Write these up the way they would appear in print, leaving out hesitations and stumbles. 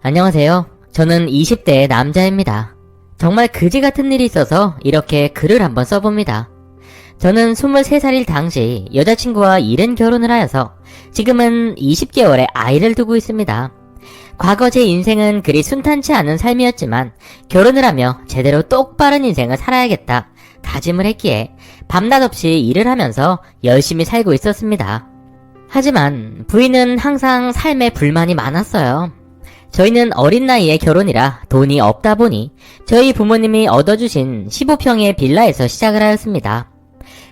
안녕하세요. 저는 20대 남자입니다. 정말 그지 같은 일이 있어서 이렇게 글을 한번 써봅니다. 저는 23살일 당시 여자친구와 이른 결혼을 하여서 지금은 20개월의 아이를 두고 있습니다. 과거 제 인생은 그리 순탄치 않은 삶이었지만 결혼을 하며 제대로 똑바른 인생을 살아야겠다 다짐을 했기에 밤낮 없이 일을 하면서 열심히 살고 있었습니다. 하지만 부인은 항상 삶에 불만이 많았어요. 저희는 어린 나이에 결혼이라 돈이 없다 보니 저희 부모님이 얻어주신 15평의 빌라에서 시작을 하였습니다.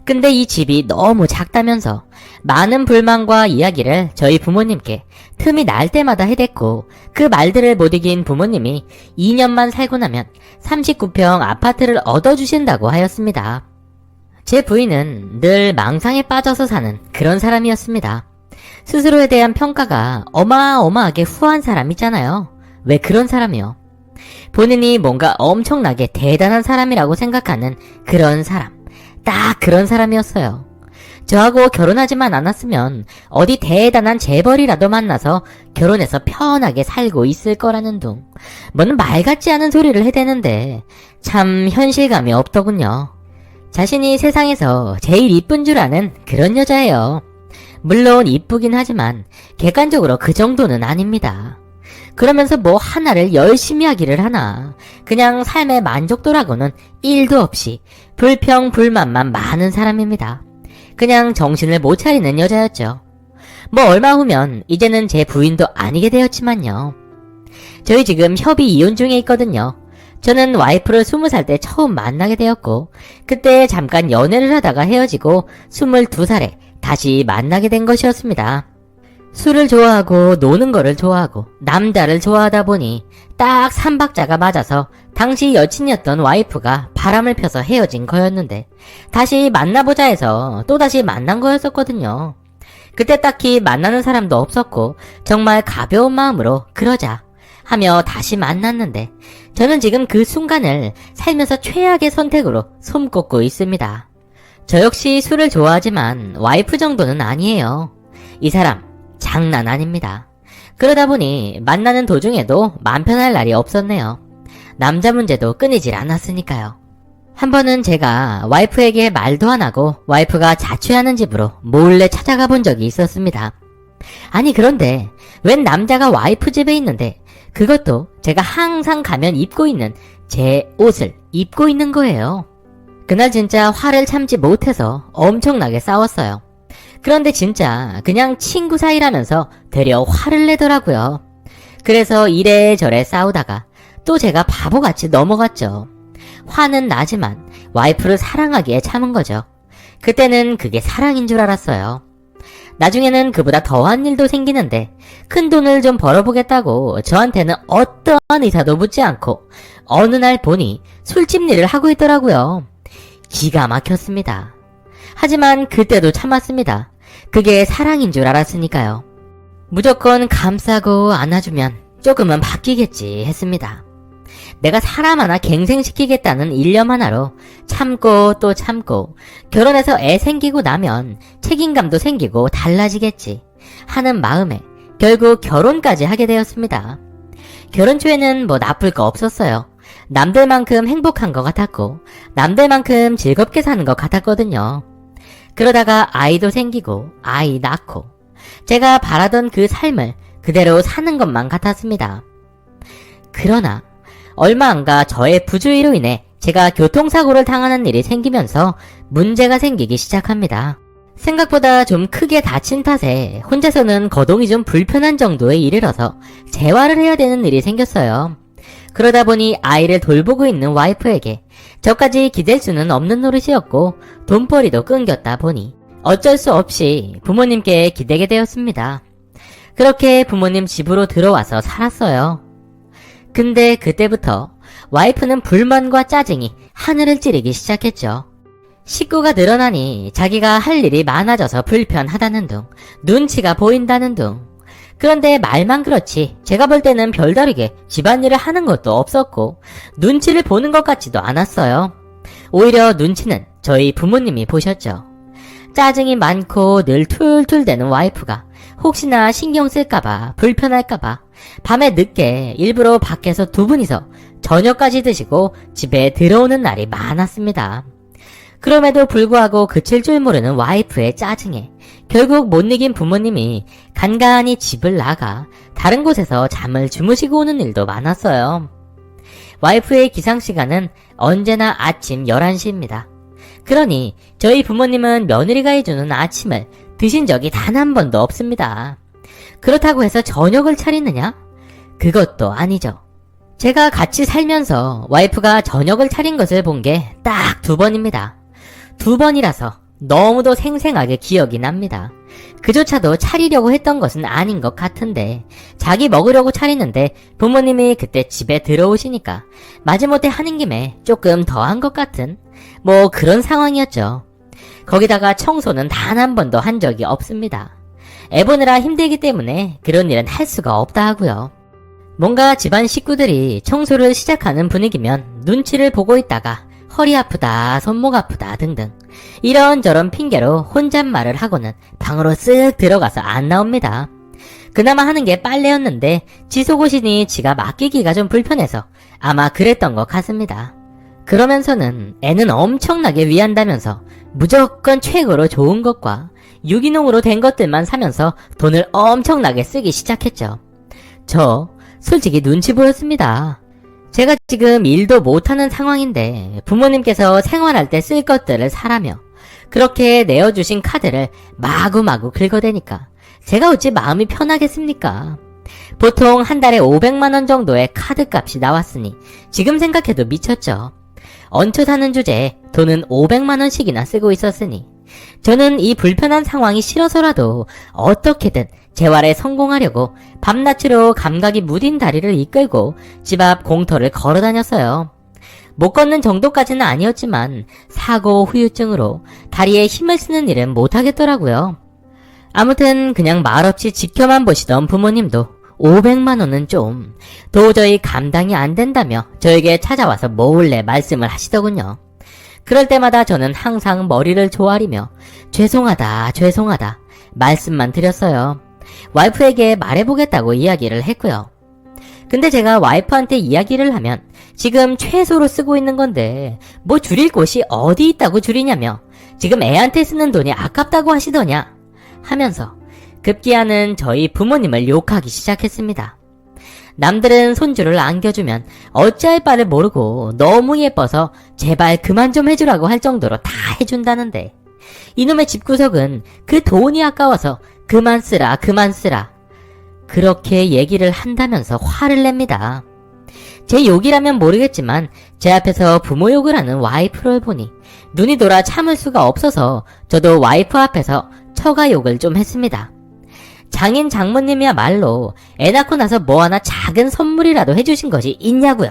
근데 이 집이 너무 작다면서 많은 불만과 이야기를 저희 부모님께 틈이 날 때마다 해댔고 그 말들을 못 이긴 부모님이 2년만 살고 나면 39평 아파트를 얻어주신다고 하였습니다. 제 부인은 늘 망상에 빠져서 사는 그런 사람이었습니다. 스스로에 대한 평가가 어마어마하게 후한 사람 있잖아요. 왜 그런 사람이요? 본인이 뭔가 엄청나게 대단한 사람이라고 생각하는 그런 사람. 딱 그런 사람이었어요. 저하고 결혼하지만 않았으면 어디 대단한 재벌이라도 만나서 결혼해서 편하게 살고 있을 거라는 둥. 뭐는 말 같지 않은 소리를 해대는데 참 현실감이 없더군요. 자신이 세상에서 제일 이쁜 줄 아는 그런 여자예요. 물론 이쁘긴 하지만 객관적으로 그 정도는 아닙니다. 그러면서 뭐 하나를 열심히 하기를 하나. 그냥 삶의 만족도라고는 1도 없이 불평불만만 많은 사람입니다. 그냥 정신을 못 차리는 여자였죠. 뭐 얼마 후면 이제는 제 부인도 아니게 되었지만요. 저희 지금 협의 이혼 중에 있거든요. 저는 와이프를 20살 때 처음 만나게 되었고 그때 잠깐 연애를 하다가 헤어지고 22살에 다시 만나게 된 것이었습니다. 술을 좋아하고 노는 거를 좋아하고 남자를 좋아하다 보니 딱 3박자가 맞아서 당시 여친이었던 와이프가 바람을 펴서 헤어진 거였는데 다시 만나보자 해서 또다시 만난 거였었거든요. 그때 딱히 만나는 사람도 없었고 정말 가벼운 마음으로 그러자 하며 다시 만났는데 저는 지금 그 순간을 살면서 최악의 선택으로 손꼽고 있습니다. 저 역시 술을 좋아하지만 와이프 정도는 아니에요. 이 사람 장난 아닙니다. 그러다 보니 만나는 도중에도 맘 편할 날이 없었네요. 남자 문제도 끊이질 않았으니까요. 한 번은 제가 와이프에게 말도 안 하고 와이프가 자취하는 집으로 몰래 찾아가 본 적이 있었습니다. 아니 그런데 웬 남자가 와이프 집에 있는데 그것도 제가 항상 가면 입고 있는 제 옷을 입고 있는 거예요. 그날 진짜 화를 참지 못해서 엄청나게 싸웠어요. 그런데 진짜 그냥 친구 사이라면서 되려 화를 내더라고요. 그래서 이래저래 싸우다가 또 제가 바보같이 넘어갔죠. 화는 나지만 와이프를 사랑하기에 참은 거죠. 그때는 그게 사랑인 줄 알았어요. 나중에는 그보다 더한 일도 생기는데 큰 돈을 좀 벌어보겠다고 저한테는 어떠한 의사도 묻지 않고 어느 날 보니 술집 일을 하고 있더라고요. 기가 막혔습니다. 하지만 그때도 참았습니다. 그게 사랑인 줄 알았으니까요. 무조건 감싸고 안아주면 조금은 바뀌겠지 했습니다. 내가 사람 하나 갱생시키겠다는 일념 하나로 참고 또 참고 결혼해서 애 생기고 나면 책임감도 생기고 달라지겠지 하는 마음에 결국 결혼까지 하게 되었습니다. 결혼 초에는 뭐 나쁠 거 없었어요. 남들만큼 행복한 것 같았고 남들만큼 즐겁게 사는 것 같았거든요. 그러다가 아이도 생기고 아이 낳고 제가 바라던 그 삶을 그대로 사는 것만 같았습니다. 그러나 얼마 안가 저의 부주의로 인해 제가 교통사고를 당하는 일이 생기면서 문제가 생기기 시작합니다. 생각보다 좀 크게 다친 탓에 혼자서는 거동이 좀 불편한 정도에 이르러서 재활을 해야 되는 일이 생겼어요. 그러다 보니 아이를 돌보고 있는 와이프에게 저까지 기댈 수는 없는 노릇이었고 돈벌이도 끊겼다 보니 어쩔 수 없이 부모님께 기대게 되었습니다. 그렇게 부모님 집으로 들어와서 살았어요. 근데 그때부터 와이프는 불만과 짜증이 하늘을 찌르기 시작했죠. 식구가 늘어나니 자기가 할 일이 많아져서 불편하다는 둥, 눈치가 보인다는 둥. 그런데 말만 그렇지 제가 볼 때는 별다르게 집안일을 하는 것도 없었고 눈치를 보는 것 같지도 않았어요. 오히려 눈치는 저희 부모님이 보셨죠. 짜증이 많고 늘 툴툴대는 와이프가 혹시나 신경 쓸까봐 불편할까봐 밤에 늦게 일부러 밖에서 두 분이서 저녁까지 드시고 집에 들어오는 날이 많았습니다. 그럼에도 불구하고 그칠 줄 모르는 와이프의 짜증에 결국 못 이긴 부모님이 간간히 집을 나가 다른 곳에서 잠을 주무시고 오는 일도 많았어요. 와이프의 기상시간은 언제나 아침 11시입니다. 그러니 저희 부모님은 며느리가 해주는 아침을 드신 적이 단 한 번도 없습니다. 그렇다고 해서 저녁을 차리느냐? 그것도 아니죠. 제가 같이 살면서 와이프가 저녁을 차린 것을 본 게 딱 2번입니다. 2번이라서 너무도 생생하게 기억이 납니다. 그조차도 차리려고 했던 것은 아닌 것 같은데 자기 먹으려고 차리는데 부모님이 그때 집에 들어오시니까 마지못해 하는 김에 조금 더 한 것 같은 뭐 그런 상황이었죠. 거기다가 청소는 단 한 번도 한 적이 없습니다. 애 보느라 힘들기 때문에 그런 일은 할 수가 없다 하고요. 뭔가 집안 식구들이 청소를 시작하는 분위기면 눈치를 보고 있다가 허리 아프다, 손목 아프다 등등 이런저런 핑계로 혼잣말을 하고는 방으로 쓱 들어가서 안 나옵니다. 그나마 하는 게 빨래였는데 지속옷이니 지가 맡기기가 좀 불편해서 아마 그랬던 것 같습니다. 그러면서는 애는 엄청나게 위한다면서 무조건 최고로 좋은 것과 유기농으로 된 것들만 사면서 돈을 엄청나게 쓰기 시작했죠. 저 솔직히 눈치 보였습니다. 제가 지금 일도 못하는 상황인데 부모님께서 생활할 때 쓸 것들을 사라며 그렇게 내어주신 카드를 마구마구 긁어대니까 제가 어찌 마음이 편하겠습니까? 보통 한 달에 500만원 정도의 카드값이 나왔으니 지금 생각해도 미쳤죠. 얹혀 사는 주제에 돈은 500만원씩이나 쓰고 있었으니 저는 이 불편한 상황이 싫어서라도 어떻게든 재활에 성공하려고 밤낮으로 감각이 무딘 다리를 이끌고 집 앞 공터를 걸어 다녔어요. 못 걷는 정도까지는 아니었지만 사고 후유증으로 다리에 힘을 쓰는 일은 못하겠더라고요. 아무튼 그냥 말없이 지켜만 보시던 부모님도 500만원은 좀 도저히 감당이 안 된다며 저에게 찾아와서 몰래 말씀을 하시더군요. 그럴 때마다 저는 항상 머리를 조아리며 죄송하다 말씀만 드렸어요. 와이프에게 말해보겠다고 이야기를 했고요. 근데 제가 와이프한테 이야기를 하면 지금 최소로 쓰고 있는 건데 뭐 줄일 곳이 어디 있다고 줄이냐며 지금 애한테 쓰는 돈이 아깝다고 하시더냐 하면서 급기야는 저희 부모님을 욕하기 시작했습니다. 남들은 손주를 안겨주면 어찌할 바를 모르고 너무 예뻐서 제발 그만 좀 해주라고 할 정도로 다 해준다는데 이놈의 집구석은 그 돈이 아까워서 그만 쓰라 그렇게 얘기를 한다면서 화를 냅니다. 제 욕이라면 모르겠지만 제 앞에서 부모 욕을 하는 와이프를 보니 눈이 돌아 참을 수가 없어서 저도 와이프 앞에서 처가 욕을 좀 했습니다. 장인 장모님이야말로 애 낳고 나서 뭐 하나 작은 선물이라도 해주신 것이 있냐고요.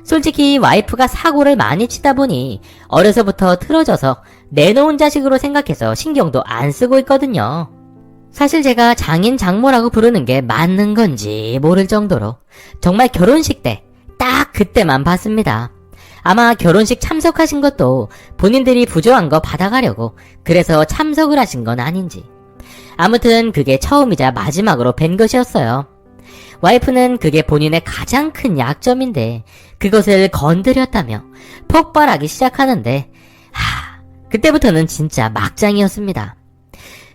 솔직히 와이프가 사고를 많이 치다 보니 어려서부터 틀어져서 내놓은 자식으로 생각해서 신경도 안 쓰고 있거든요. 사실 제가 장인 장모라고 부르는 게 맞는 건지 모를 정도로 정말 결혼식 때 딱 그때만 봤습니다. 아마 결혼식 참석하신 것도 본인들이 부조한 거 받아가려고 그래서 참석을 하신 건 아닌지. 아무튼 그게 처음이자 마지막으로 뵌 것이었어요. 와이프는 그게 본인의 가장 큰 약점인데 그것을 건드렸다며 폭발하기 시작하는데 그때부터는 진짜 막장이었습니다.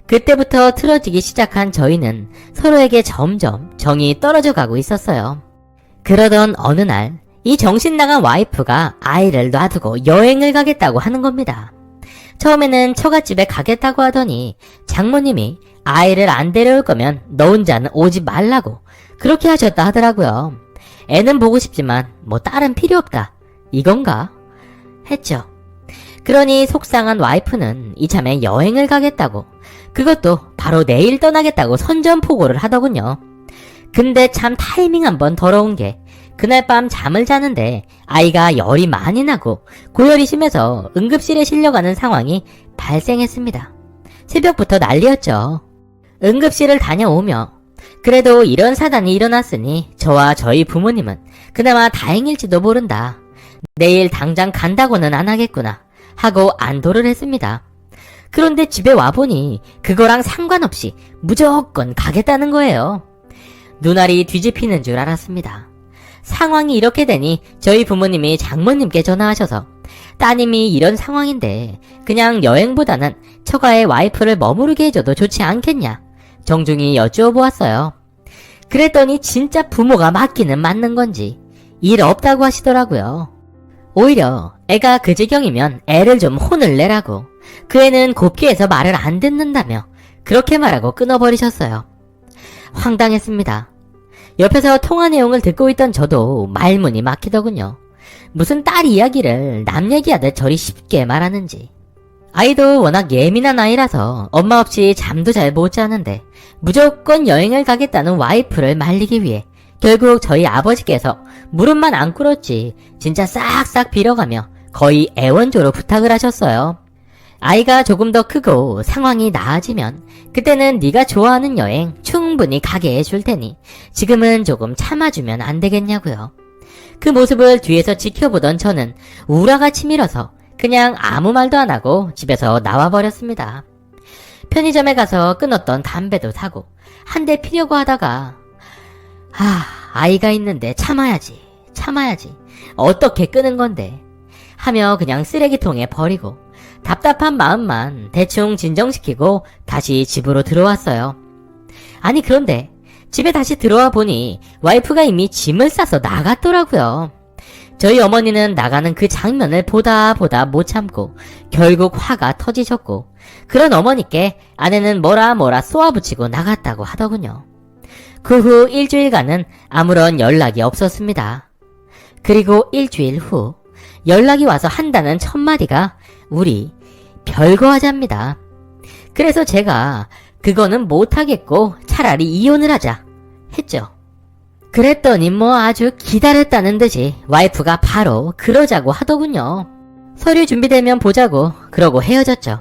그때부터 틀어지기 시작한 저희는 서로에게 점점 정이 떨어져 가고 있었어요. 그러던 어느 날 이 정신 나간 와이프가 아이를 놔두고 여행을 가겠다고 하는 겁니다. 처음에는 처갓집에 가겠다고 하더니 장모님이 아이를 안 데려올 거면 너 혼자는 오지 말라고 그렇게 하셨다 하더라고요. 애는 보고 싶지만 뭐 딸은 필요 없다 이건가? 했죠. 그러니 속상한 와이프는 이참에 여행을 가겠다고 그것도 바로 내일 떠나겠다고 선전포고를 하더군요. 근데 참 타이밍 한번 더러운 게 그날 밤 잠을 자는데 아이가 열이 많이 나고 고열이 심해서 응급실에 실려가는 상황이 발생했습니다. 새벽부터 난리였죠. 응급실을 다녀오며 그래도 이런 사단이 일어났으니 저와 저희 부모님은 그나마 다행일지도 모른다. 내일 당장 간다고는 안 하겠구나 하고 안도를 했습니다. 그런데 집에 와보니 그거랑 상관없이 무조건 가겠다는 거예요. 눈알이 뒤집히는 줄 알았습니다. 상황이 이렇게 되니 저희 부모님이 장모님께 전화하셔서 따님이 이런 상황인데 그냥 여행보다는 처가에 와이프를 머무르게 해줘도 좋지 않겠냐 정중히 여쭈어보았어요. 그랬더니 진짜 부모가 맞기는 맞는 건지 일 없다고 하시더라고요. 오히려 애가 그 지경이면 애를 좀 혼을 내라고, 그 애는 곱기에서 말을 안 듣는다며 그렇게 말하고 끊어버리셨어요. 황당했습니다. 옆에서 통화 내용을 듣고 있던 저도 말문이 막히더군요. 무슨 딸 이야기를 남 얘기하듯 저리 쉽게 말하는지. 아이도 워낙 예민한 아이라서 엄마 없이 잠도 잘 못 자는데 무조건 여행을 가겠다는 와이프를 말리기 위해 결국 저희 아버지께서 무릎만 안 꿇었지 진짜 싹싹 빌어가며 거의 애원조로 부탁을 하셨어요. 아이가 조금 더 크고 상황이 나아지면 그때는 네가 좋아하는 여행 충분히 가게 해줄 테니 지금은 조금 참아주면 안 되겠냐고요. 그 모습을 뒤에서 지켜보던 저는 우라가 치밀어서 그냥 아무 말도 안 하고 집에서 나와버렸습니다. 편의점에 가서 끊었던 담배도 사고 한 대 피려고 하다가 아이가 있는데 참아야지 어떻게 끄는 건데 하며 그냥 쓰레기통에 버리고 답답한 마음만 대충 진정시키고 다시 집으로 들어왔어요. 아니 그런데 집에 다시 들어와 보니 와이프가 이미 짐을 싸서 나갔더라고요. 저희 어머니는 나가는 그 장면을 보다 못 참고 결국 화가 터지셨고, 그런 어머니께 아내는 뭐라 쏘아붙이고 나갔다고 하더군요. 그 후 일주일간은 아무런 연락이 없었습니다. 그리고 일주일 후 연락이 와서 한다는 첫마디가 우리 별거 하자입니다. 그래서 제가 그거는 못하겠고 차라리 이혼을 하자 했죠. 그랬더니 아주 기다렸다는 듯이 와이프가 바로 그러자고 하더군요. 서류 준비되면 보자고 그러고 헤어졌죠.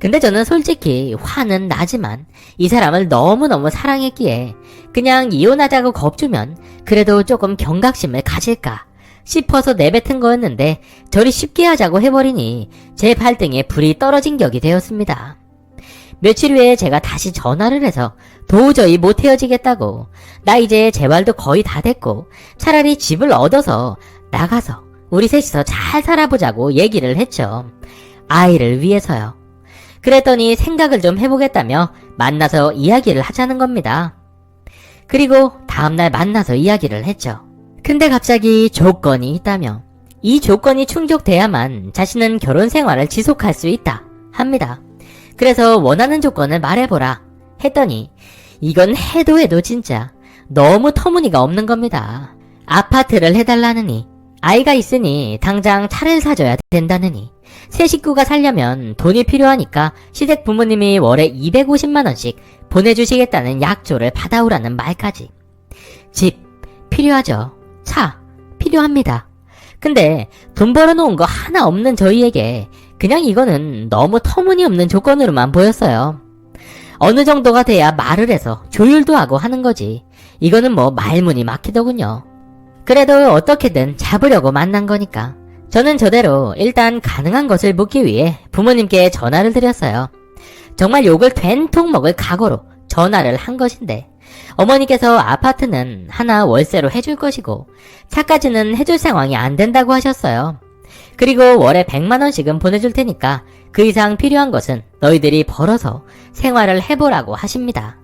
근데 저는 솔직히 화는 나지만 이 사람을 너무너무 사랑했기에 그냥 이혼하자고 겁주면 그래도 조금 경각심을 가질까 싶어서 내뱉은 거였는데 저리 쉽게 하자고 해버리니 제 발등에 불이 떨어진 격이 되었습니다. 며칠 후에 제가 다시 전화를 해서 도저히 못 헤어지겠다고, 나 이제 재활도 거의 다 됐고 차라리 집을 얻어서 나가서 우리 셋이서 잘 살아보자고 얘기를 했죠. 아이를 위해서요. 그랬더니 생각을 좀 해보겠다며 만나서 이야기를 하자는 겁니다. 그리고 다음날 만나서 이야기를 했죠. 근데 갑자기 조건이 있다며, 이 조건이 충족돼야만 자신은 결혼 생활을 지속할 수 있다 합니다. 그래서 원하는 조건을 말해보라 했더니 이건 해도 진짜 너무 터무니가 없는 겁니다. 아파트를 해달라느니, 아이가 있으니 당장 차를 사줘야 된다느니, 새 식구가 살려면 돈이 필요하니까 시댁 부모님이 월에 250만원씩 보내주시겠다는 약조를 받아오라는 말까지. 집 필요하죠. 차 필요합니다. 근데 돈 벌어놓은 거 하나 없는 저희에게 그냥 이거는 너무 터무니없는 조건으로만 보였어요. 어느 정도가 돼야 말을 해서 조율도 하고 하는 거지, 이거는 말문이 막히더군요. 그래도 어떻게든 잡으려고 만난 거니까 저는 저대로 일단 가능한 것을 묻기 위해 부모님께 전화를 드렸어요. 정말 욕을 된통 먹을 각오로 전화를 한 것인데 어머니께서 아파트는 하나 월세로 해줄 것이고 차까지는 해줄 상황이 안 된다고 하셨어요. 그리고 월에 100만원씩은 보내줄 테니까 그 이상 필요한 것은 너희들이 벌어서 생활을 해보라고 하십니다.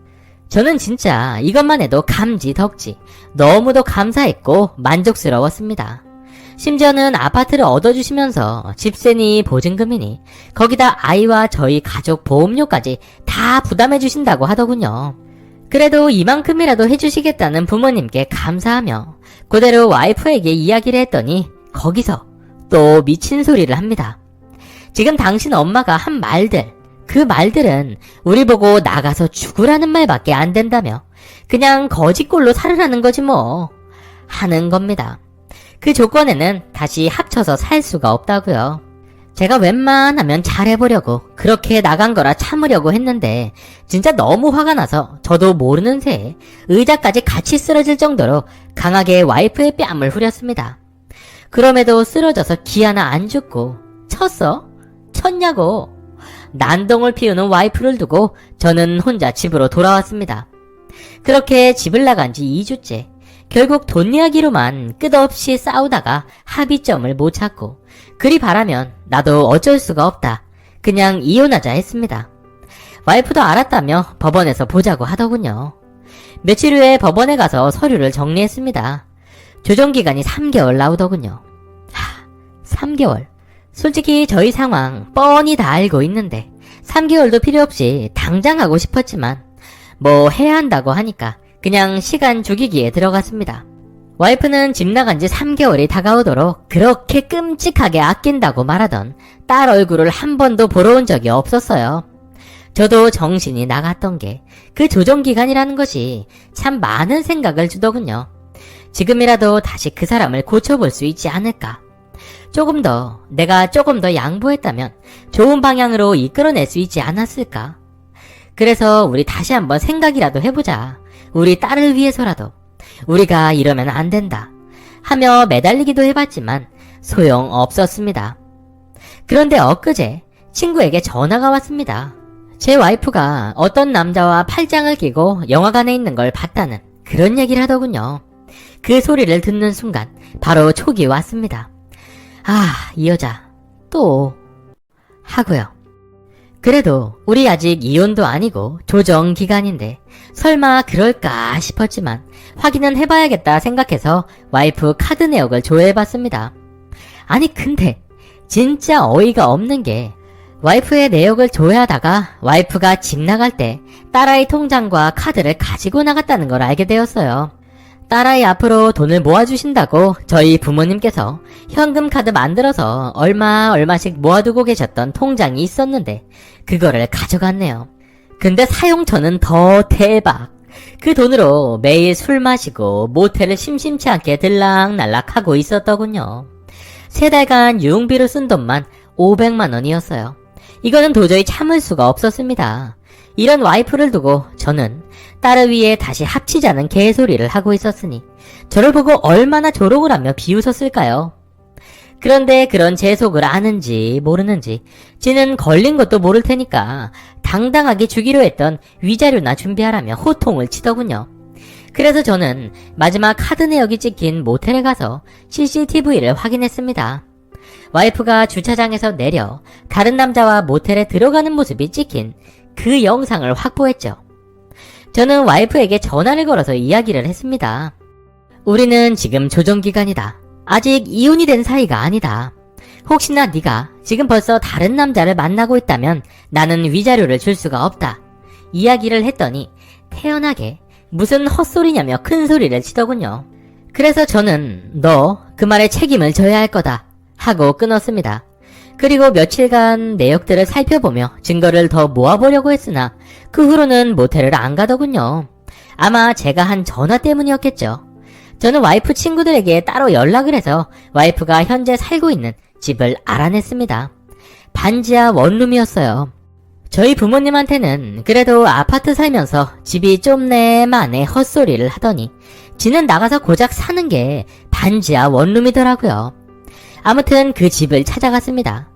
저는 진짜 이것만 해도 감지 덕지 너무도 감사했고 만족스러웠습니다. 심지어는 아파트를 얻어주시면서 집세니 보증금이니 거기다 아이와 저희 가족 보험료까지 다 부담해주신다고 하더군요. 그래도 이만큼이라도 해주시겠다는 부모님께 감사하며 그대로 와이프에게 이야기를 했더니 거기서 또 미친 소리를 합니다. 지금 당신 엄마가 한 말들, 그 말들은 우리 보고 나가서 죽으라는 말밖에 안 된다며 그냥 거지꼴로 살으라는 거지 하는 겁니다. 그 조건에는 다시 합쳐서 살 수가 없다고요. 제가 웬만하면 잘해보려고 그렇게 나간 거라 참으려고 했는데 진짜 너무 화가 나서 저도 모르는 새에 의자까지 같이 쓰러질 정도로 강하게 와이프의 뺨을 후렸습니다. 그럼에도 쓰러져서 기 하나 안 죽고 쳤어? 쳤냐고. 난동을 피우는 와이프를 두고 저는 혼자 집으로 돌아왔습니다. 그렇게 집을 나간 지 2주째. 결국 돈 이야기로만 끝없이 싸우다가 합의점을 못 찾고 그리 바라면 나도 어쩔 수가 없다. 그냥 이혼하자 했습니다. 와이프도 알았다며 법원에서 보자고 하더군요. 며칠 후에 법원에 가서 서류를 정리했습니다. 조정기간이 3개월 나오더군요. 3개월. 솔직히 저희 상황 뻔히 다 알고 있는데 3개월도 필요 없이 당장 하고 싶었지만 뭐 해야 한다고 하니까 그냥 시간 죽이기에 들어갔습니다. 와이프는 집 나간 지 3개월이 다가오도록 그렇게 끔찍하게 아낀다고 말하던 딸 얼굴을 한 번도 보러 온 적이 없었어요. 저도 정신이 나갔던 게 그 조정기간이라는 것이 참 많은 생각을 주더군요. 지금이라도 다시 그 사람을 고쳐볼 수 있지 않을까. 내가 조금 더 양보했다면 좋은 방향으로 이끌어낼 수 있지 않았을까. 그래서 우리 다시 한번 생각이라도 해보자. 우리 딸을 위해서라도. 우리가 이러면 안 된다. 하며 매달리기도 해봤지만 소용없었습니다. 그런데 엊그제 친구에게 전화가 왔습니다. 제 와이프가 어떤 남자와 팔짱을 끼고 영화관에 있는 걸 봤다는 그런 얘기를 하더군요. 그 소리를 듣는 순간 바로 촉이 왔습니다. 이 여자 또 하고요. 그래도 우리 아직 이혼도 아니고 조정 기간인데 설마 그럴까 싶었지만 확인은 해봐야겠다 생각해서 와이프 카드 내역을 조회해봤습니다. 아니 근데 진짜 어이가 없는 게 와이프의 내역을 조회하다가 와이프가 집 나갈 때 딸아이 통장과 카드를 가지고 나갔다는 걸 알게 되었어요. 딸아이 앞으로 돈을 모아주신다고 저희 부모님께서 현금 카드 만들어서 얼마씩 모아두고 계셨던 통장이 있었는데 그거를 가져갔네요. 근데 사용처는 더 대박. 그 돈으로 매일 술 마시고 모텔을 심심치 않게 들락날락 하고 있었더군요. 3달간 유흥비로 쓴 돈만 500만 원이었어요. 이거는 도저히 참을 수가 없었습니다. 이런 와이프를 두고 저는 딸을 위해 다시 합치자는 개소리를 하고 있었으니 저를 보고 얼마나 조롱을 하며 비웃었을까요? 그런데 그런 제 속을 아는지 모르는지 지는 걸린 것도 모를 테니까 당당하게 주기로 했던 위자료나 준비하라며 호통을 치더군요. 그래서 저는 마지막 카드 내역이 찍힌 모텔에 가서 CCTV를 확인했습니다. 와이프가 주차장에서 내려 다른 남자와 모텔에 들어가는 모습이 찍힌 그 영상을 확보했죠. 저는 와이프에게 전화를 걸어서 이야기를 했습니다. 우리는 지금 조정기간이다. 아직 이혼이 된 사이가 아니다. 혹시나 네가 지금 벌써 다른 남자를 만나고 있다면 나는 위자료를 줄 수가 없다. 이야기를 했더니 태연하게 무슨 헛소리냐며 큰 소리를 치더군요. 그래서 저는 너 그 말에 책임을 져야 할 거다 하고 끊었습니다. 그리고 며칠간 내역들을 살펴보며 증거를 더 모아보려고 했으나 그 후로는 모텔을 안 가더군요. 아마 제가 한 전화 때문이었겠죠. 저는 와이프 친구들에게 따로 연락을 해서 와이프가 현재 살고 있는 집을 알아냈습니다. 반지하 원룸이었어요. 저희 부모님한테는 그래도 아파트 살면서 집이 좁네 마네 헛소리를 하더니 지는 나가서 고작 사는 게 반지하 원룸이더라고요. 아무튼 그 집을 찾아갔습니다.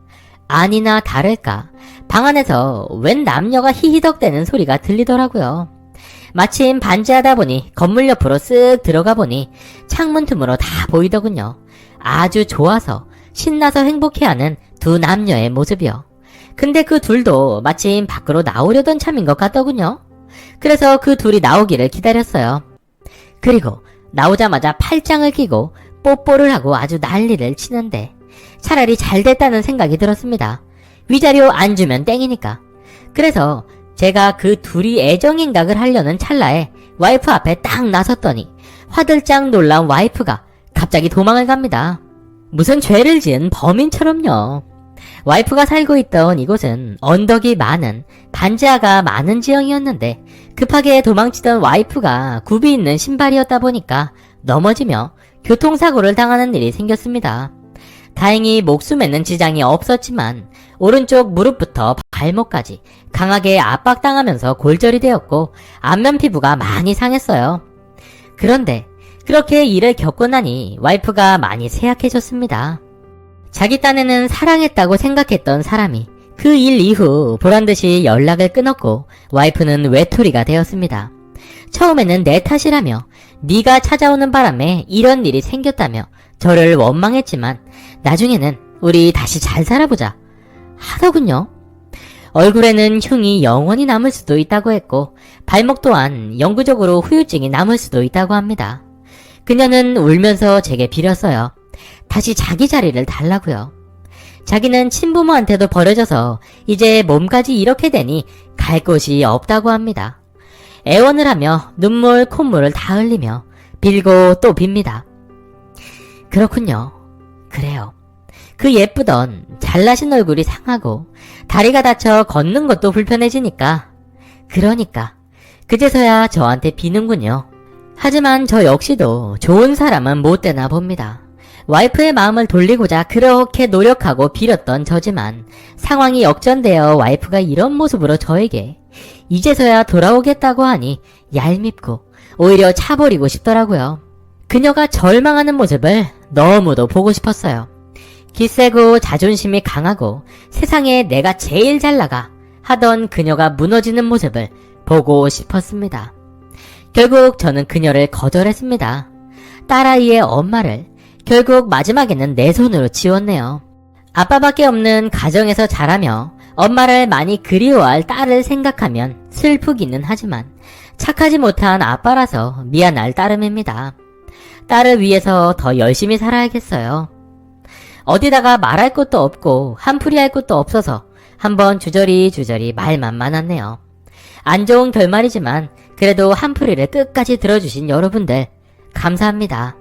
아니나 다를까 방 안에서 웬 남녀가 히히덕대는 소리가 들리더라고요. 마침 반지하다 보니 건물 옆으로 쓱 들어가 보니 창문 틈으로 다 보이더군요. 아주 좋아서 신나서 행복해하는 두 남녀의 모습이요. 근데 그 둘도 마침 밖으로 나오려던 참인 것 같더군요. 그래서 그 둘이 나오기를 기다렸어요. 그리고 나오자마자 팔짱을 끼고 뽀뽀를 하고 아주 난리를 치는데 차라리 잘 됐다는 생각이 들었습니다. 위자료 안 주면 땡이니까. 그래서 제가 그 둘이 애정행각을 하려는 찰나에 와이프 앞에 딱 나섰더니 화들짝 놀란 와이프가 갑자기 도망을 갑니다. 무슨 죄를 지은 범인처럼요. 와이프가 살고 있던 이곳은 언덕이 많은 반지하가 많은 지형이었는데 급하게 도망치던 와이프가 굽이 있는 신발이었다 보니까 넘어지며 교통사고를 당하는 일이 생겼습니다. 다행히 목숨에는 지장이 없었지만 오른쪽 무릎부터 발목까지 강하게 압박당하면서 골절이 되었고 안면 피부가 많이 상했어요. 그런데 그렇게 일을 겪고 나니 와이프가 많이 쇠약해졌습니다. 자기 딴에는 사랑했다고 생각했던 사람이 그 일 이후 보란듯이 연락을 끊었고 와이프는 외톨이가 되었습니다. 처음에는 내 탓이라며 네가 찾아오는 바람에 이런 일이 생겼다며 저를 원망했지만 나중에는 우리 다시 잘 살아보자 하더군요. 얼굴에는 흉이 영원히 남을 수도 있다고 했고 발목 또한 영구적으로 후유증이 남을 수도 있다고 합니다. 그녀는 울면서 제게 빌었어요. 다시 자기 자리를 달라고요. 자기는 친부모한테도 버려져서 이제 몸까지 이렇게 되니 갈 곳이 없다고 합니다. 애원을 하며 눈물, 콧물을 다 흘리며 빌고 또 빕니다. 그렇군요. 그래요. 그 예쁘던 잘나신 얼굴이 상하고 다리가 다쳐 걷는 것도 불편해지니까 그러니까 그제서야 저한테 비는군요. 하지만 저 역시도 좋은 사람은 못 되나 봅니다. 와이프의 마음을 돌리고자 그렇게 노력하고 빌었던 저지만 상황이 역전되어 와이프가 이런 모습으로 저에게 이제서야 돌아오겠다고 하니 얄밉고 오히려 차버리고 싶더라고요. 그녀가 절망하는 모습을 너무도 보고 싶었어요. 기세고 자존심이 강하고 세상에 내가 제일 잘 나가 하던 그녀가 무너지는 모습을 보고 싶었습니다. 결국 저는 그녀를 거절했습니다. 딸아이의 엄마를 결국 마지막에는 내 손으로 지웠네요. 아빠밖에 없는 가정에서 자라며 엄마를 많이 그리워할 딸을 생각하면 슬프기는 하지만 착하지 못한 아빠라서 미안할 따름입니다. 딸을 위해서 더 열심히 살아야겠어요. 어디다가 말할 것도 없고 한풀이 할 것도 없어서 한번 주저리 말만 많았네요. 안 좋은 결말이지만 그래도 한풀이를 끝까지 들어주신 여러분들 감사합니다.